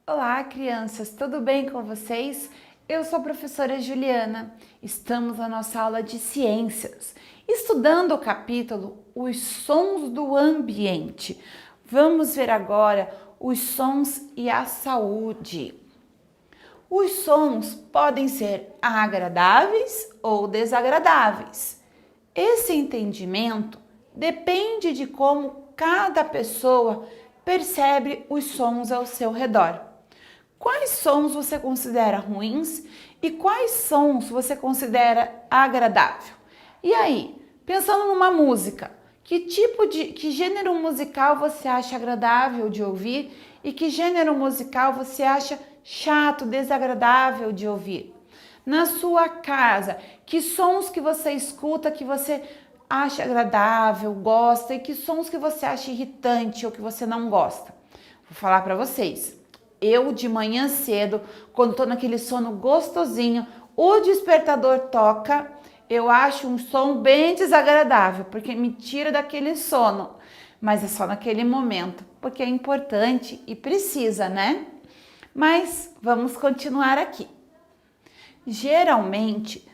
Olá, crianças, tudo bem com vocês? Eu sou a professora Juliana. Estamos na nossa aula de ciências, estudando o capítulo Os Sons do Ambiente. Vamos ver agora os sons e a saúde. Os sons podem ser agradáveis ou desagradáveis. Esse entendimento depende de como cada pessoa percebe os sons ao seu redor. Quais sons você considera ruins e quais sons você considera agradável? E aí, pensando numa música, que gênero musical você acha agradável de ouvir e que gênero musical você acha chato, desagradável de ouvir? Na sua casa, que sons que você escuta que você acha agradável, gosta e que sons que você acha irritante ou que você não gosta? Vou falar para vocês. Eu de manhã cedo, quando tô naquele sono gostosinho, o despertador toca, eu acho um som bem desagradável, porque me tira daquele sono. Mas é só naquele momento, porque é importante e precisa, né? Mas vamos continuar aqui. Geralmente,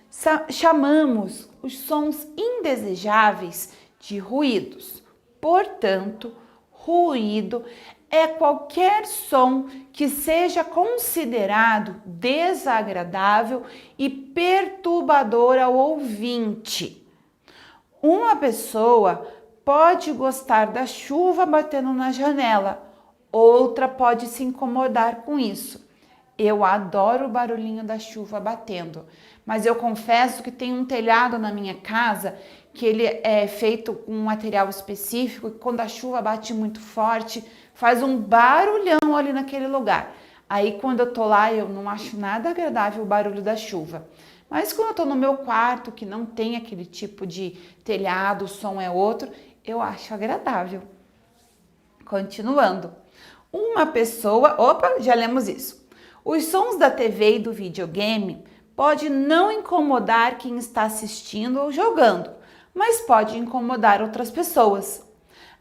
chamamos os sons indesejáveis de ruídos. Portanto, ruído é qualquer som que seja considerado desagradável e perturbador ao ouvinte. Uma pessoa pode gostar da chuva batendo na janela, outra pode se incomodar com isso. Eu adoro o barulhinho da chuva batendo, mas eu confesso que tem um telhado na minha casa que ele é feito com um material específico e quando a chuva bate muito forte, faz um barulhão ali naquele lugar. Aí quando eu tô lá, eu não acho nada agradável o barulho da chuva. Mas quando eu tô no meu quarto, que não tem aquele tipo de telhado, o som é outro, eu acho agradável. Continuando. Uma pessoa... Opa, já lemos isso. Os sons da TV e do videogame pode não incomodar quem está assistindo ou jogando, mas pode incomodar outras pessoas.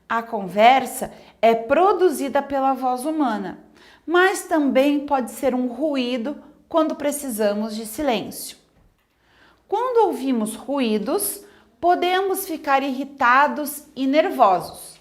A conversa é produzida pela voz humana, mas também pode ser um ruído quando precisamos de silêncio. Quando ouvimos ruídos, podemos ficar irritados e nervosos.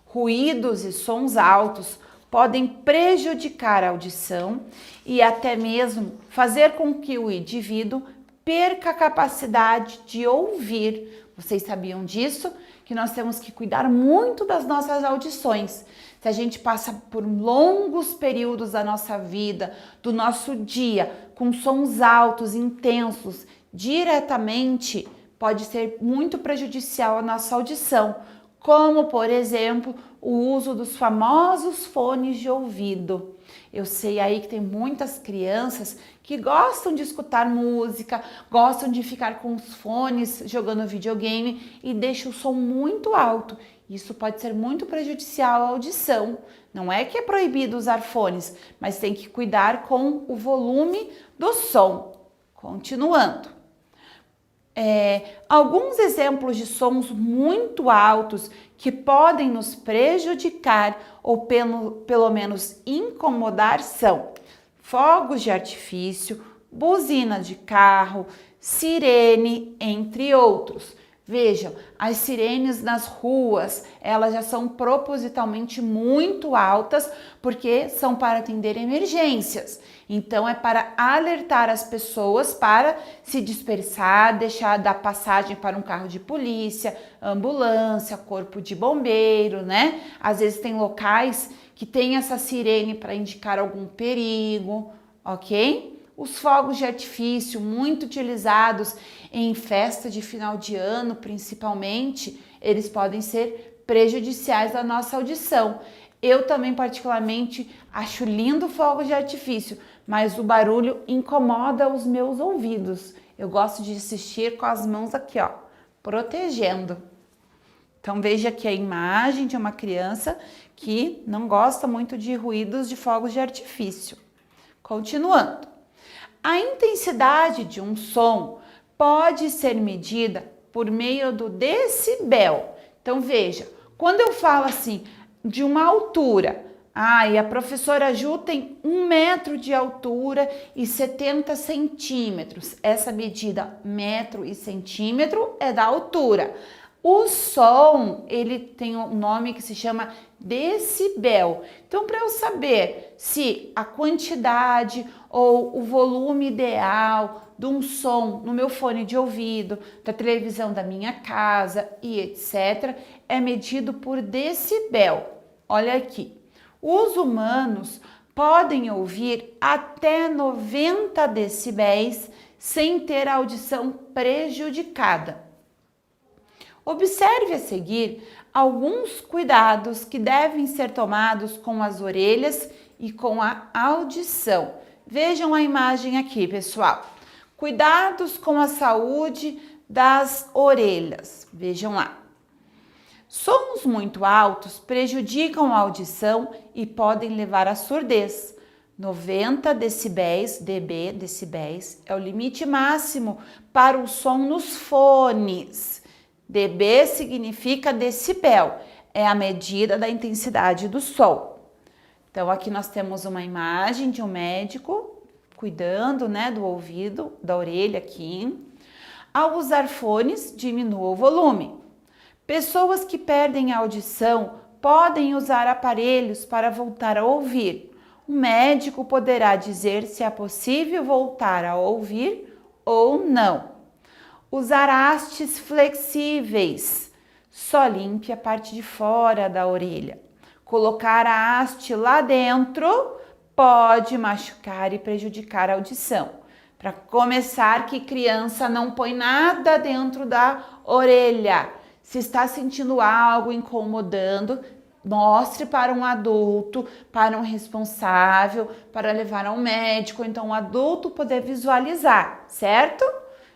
Ruídos e sons altos podem prejudicar a audição e até mesmo fazer com que o indivíduo perca a capacidade de ouvir. Vocês sabiam disso? Que nós temos que cuidar muito das nossas audições. Se a gente passa por longos períodos da nossa vida, do nosso dia, com sons altos, intensos, diretamente, pode ser muito prejudicial à nossa audição, como, por exemplo, o uso dos famosos fones de ouvido. Eu sei aí que tem muitas crianças que gostam de escutar música, gostam de ficar com os fones jogando videogame e deixam o som muito alto. Isso pode ser muito prejudicial à audição. Não é que é proibido usar fones, mas tem que cuidar com o volume do som. Continuando. Alguns exemplos de sons muito altos que podem nos prejudicar ou pelo menos incomodar são fogos de artifício, buzina de carro, sirene, entre outros. Vejam, as sirenes nas ruas, elas já são propositalmente muito altas porque são para atender emergências. Então, é para alertar as pessoas para se dispersar, dar passagem para um carro de polícia, ambulância, corpo de bombeiro, né? Às vezes tem locais que tem essa sirene para indicar algum perigo, ok? Os fogos de artifício, muito utilizados em festa de final de ano, principalmente, eles podem ser prejudiciais à nossa audição. Eu também, particularmente, acho lindo fogos de artifício, mas o barulho incomoda os meus ouvidos. Eu gosto de assistir com as mãos aqui, ó, protegendo. Então, veja aqui a imagem de uma criança que não gosta muito de ruídos de fogos de artifício. Continuando. A intensidade de um som pode ser medida por meio do decibel. Então, veja, quando eu falo assim, de uma altura Ah, e a professora Ju tem 1 metro de altura e 70 centímetros. Essa medida, metro e centímetro, é da altura. O som, ele tem um nome que se chama decibel. Então, para eu saber se a quantidade ou o volume ideal de um som no meu fone de ouvido, da televisão da minha casa e etc., é medido por decibel. Olha aqui. Os humanos podem ouvir até 90 decibéis sem ter a audição prejudicada. Observe a seguir alguns cuidados que devem ser tomados com as orelhas e com a audição. Vejam a imagem aqui, pessoal. Cuidados com a saúde das orelhas. Vejam lá. Sons muito altos prejudicam a audição e podem levar à surdez. 90 decibéis, dB, decibéis, é o limite máximo para o som nos fones. dB significa decibel, é a medida da intensidade do som. Então, aqui nós temos uma imagem de um médico cuidando, né, do ouvido, da orelha aqui. Ao usar fones, diminua o volume. Pessoas que perdem a audição podem usar aparelhos para voltar a ouvir. O médico poderá dizer se é possível voltar a ouvir ou não. Usar hastes flexíveis. Só limpe a parte de fora da orelha. Colocar a haste lá dentro pode machucar e prejudicar a audição. Para começar, que criança não põe nada dentro da orelha. Se está sentindo algo incomodando, mostre para um adulto, para um responsável, para levar ao médico, então o adulto poder visualizar, certo?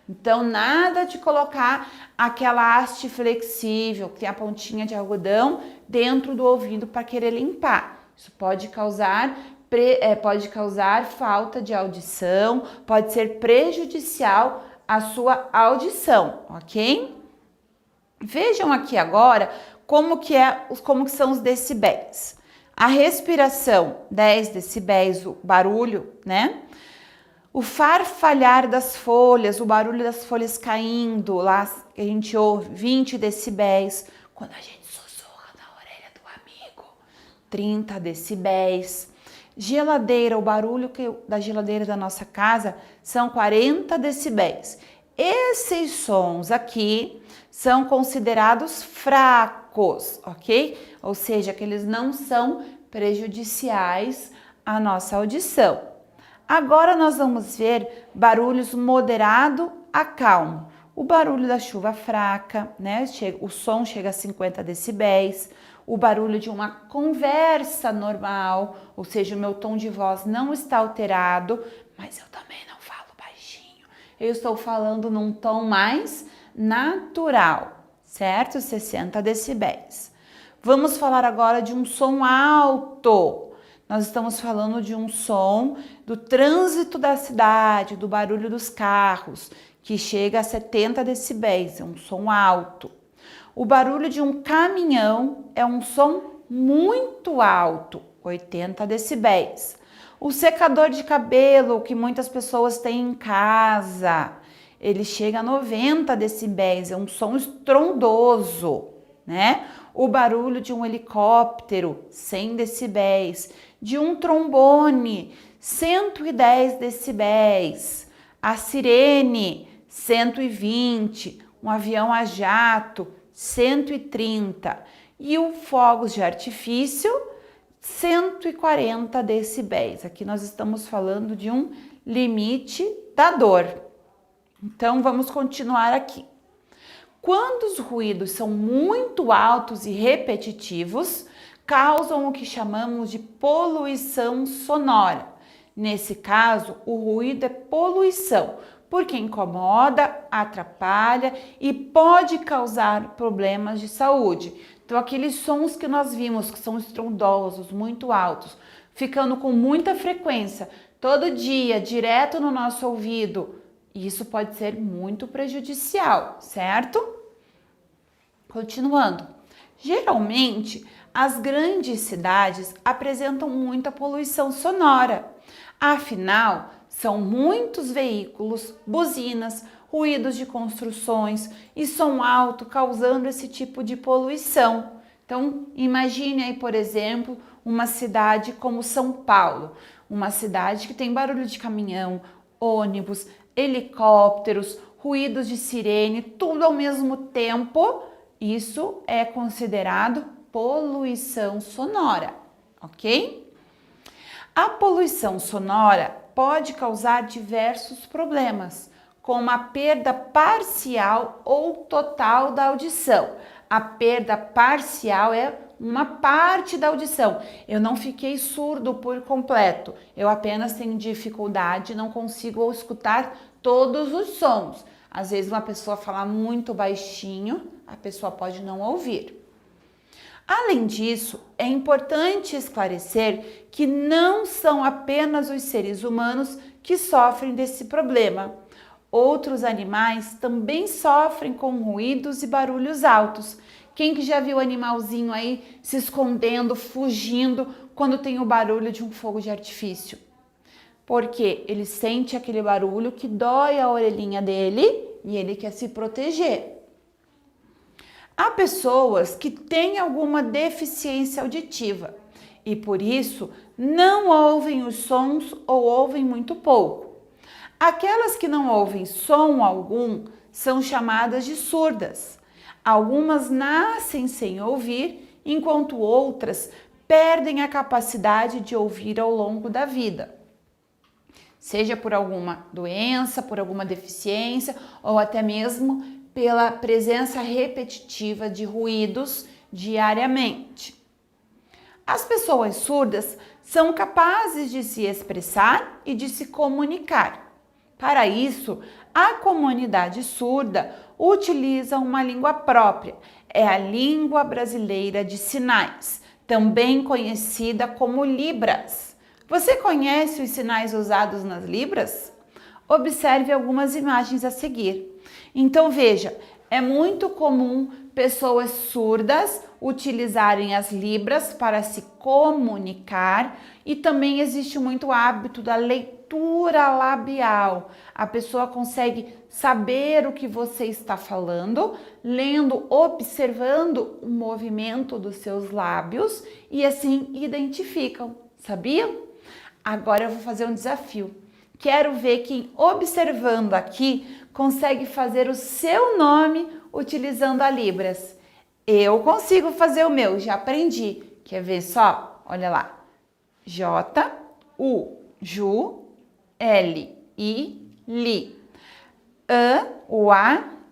Então, nada de colocar aquela haste flexível, que tem a pontinha de algodão, dentro do ouvido para querer limpar. Isso pode causar falta de audição, pode ser prejudicial à sua audição, ok? Vejam aqui agora como que são os decibéis. A respiração, 10 decibéis, o barulho, né? O farfalhar das folhas, o barulho das folhas caindo, lá a gente ouve 20 decibéis. Quando a gente sussurra na orelha do amigo, 30 decibéis. Geladeira, o barulho da geladeira da nossa casa são 40 decibéis. Esses sons aqui são considerados fracos, ok? Ou seja, que eles não são prejudiciais à nossa audição. Agora nós vamos ver barulhos moderado a calmo. O barulho da chuva fraca, né? O som chega a 50 decibéis. O barulho de uma conversa normal, ou seja, o meu tom de voz não está alterado, mas eu também não falo baixinho. Eu estou falando num tom mais natural, certo? 60 decibéis. Vamos falar agora de um som alto. Nós estamos falando de um som do trânsito da cidade, do barulho dos carros, que chega a 70 decibéis, é um som alto. O barulho de um caminhão é um som muito alto, 80 decibéis. O secador de cabelo, que muitas pessoas têm em casa, ele chega a 90 decibéis, é um som estrondoso, né? O barulho de um helicóptero, 100 decibéis. De um trombone, 110 decibéis. A sirene, 120. Um avião a jato, 130. E o fogos de artifício, 140 decibéis. Aqui nós estamos falando de um limite da dor. Então, vamos continuar aqui. Quando os ruídos são muito altos e repetitivos, causam o que chamamos de poluição sonora. Nesse caso, o ruído é poluição, porque incomoda, atrapalha e pode causar problemas de saúde. Então, aqueles sons que nós vimos que são estrondosos, muito altos, ficando com muita frequência, todo dia, direto no nosso ouvido, isso pode ser muito prejudicial, certo? Continuando. Geralmente, As grandes cidades apresentam muita poluição sonora. Afinal, são muitos veículos, buzinas, ruídos de construções e som alto causando esse tipo de poluição. Então, imagine aí, por exemplo, uma cidade como São Paulo, uma cidade que tem barulho de caminhão, ônibus, helicópteros, ruídos de sirene, tudo ao mesmo tempo. Isso é considerado poluição sonora, ok? A poluição sonora pode causar diversos problemas, como a perda parcial ou total da audição. A perda parcial é uma parte da audição. Eu não fiquei surdo por completo, eu apenas tenho dificuldade, não consigo escutar todos os sons. Às vezes uma pessoa fala muito baixinho, a pessoa pode não ouvir. Além disso, é importante esclarecer que não são apenas os seres humanos que sofrem desse problema. Outros animais também sofrem com ruídos e barulhos altos. Quem que já viu animalzinho aí se escondendo, fugindo quando tem o barulho de um fogo de artifício? Porque ele sente aquele barulho que dói a orelhinha dele e ele quer se proteger. Há pessoas que têm alguma deficiência auditiva e por isso não ouvem os sons ou ouvem muito pouco. Aquelas que não ouvem som algum são chamadas de surdas. Algumas nascem sem ouvir, enquanto outras perdem a capacidade de ouvir ao longo da vida. Seja por alguma doença, por alguma deficiência ou até mesmo pela presença repetitiva de ruídos diariamente. As pessoas surdas são capazes de se expressar e de se comunicar. Para isso, a comunidade surda utiliza uma língua própria, é a língua brasileira de sinais, também conhecida como Libras. Você conhece os sinais usados nas Libras? Observe algumas imagens a seguir. Então veja, é muito comum pessoas surdas utilizarem as Libras para se comunicar e também existe muito hábito da leitura labial. A pessoa consegue saber o que você está falando, lendo, observando o movimento dos seus lábios e assim identificam, sabia? Agora eu vou fazer um desafio. Quero ver quem, observando aqui, consegue fazer o seu nome utilizando a Libras. Eu consigo fazer o meu, já aprendi. Quer ver só? Olha lá. J-U, Ju, L-I, Li. A-U-A-N-A,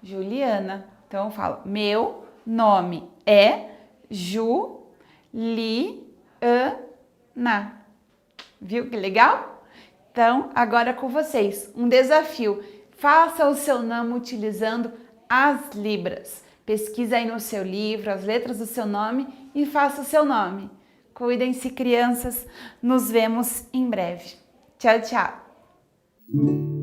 Juliana. Então eu falo, meu nome é Juliana. Viu que legal? Então, agora com vocês, um desafio. Faça o seu nome utilizando as Libras. Pesquisa aí no seu livro as letras do seu nome e faça o seu nome. Cuidem-se, crianças. Nos vemos em breve. Tchau, tchau.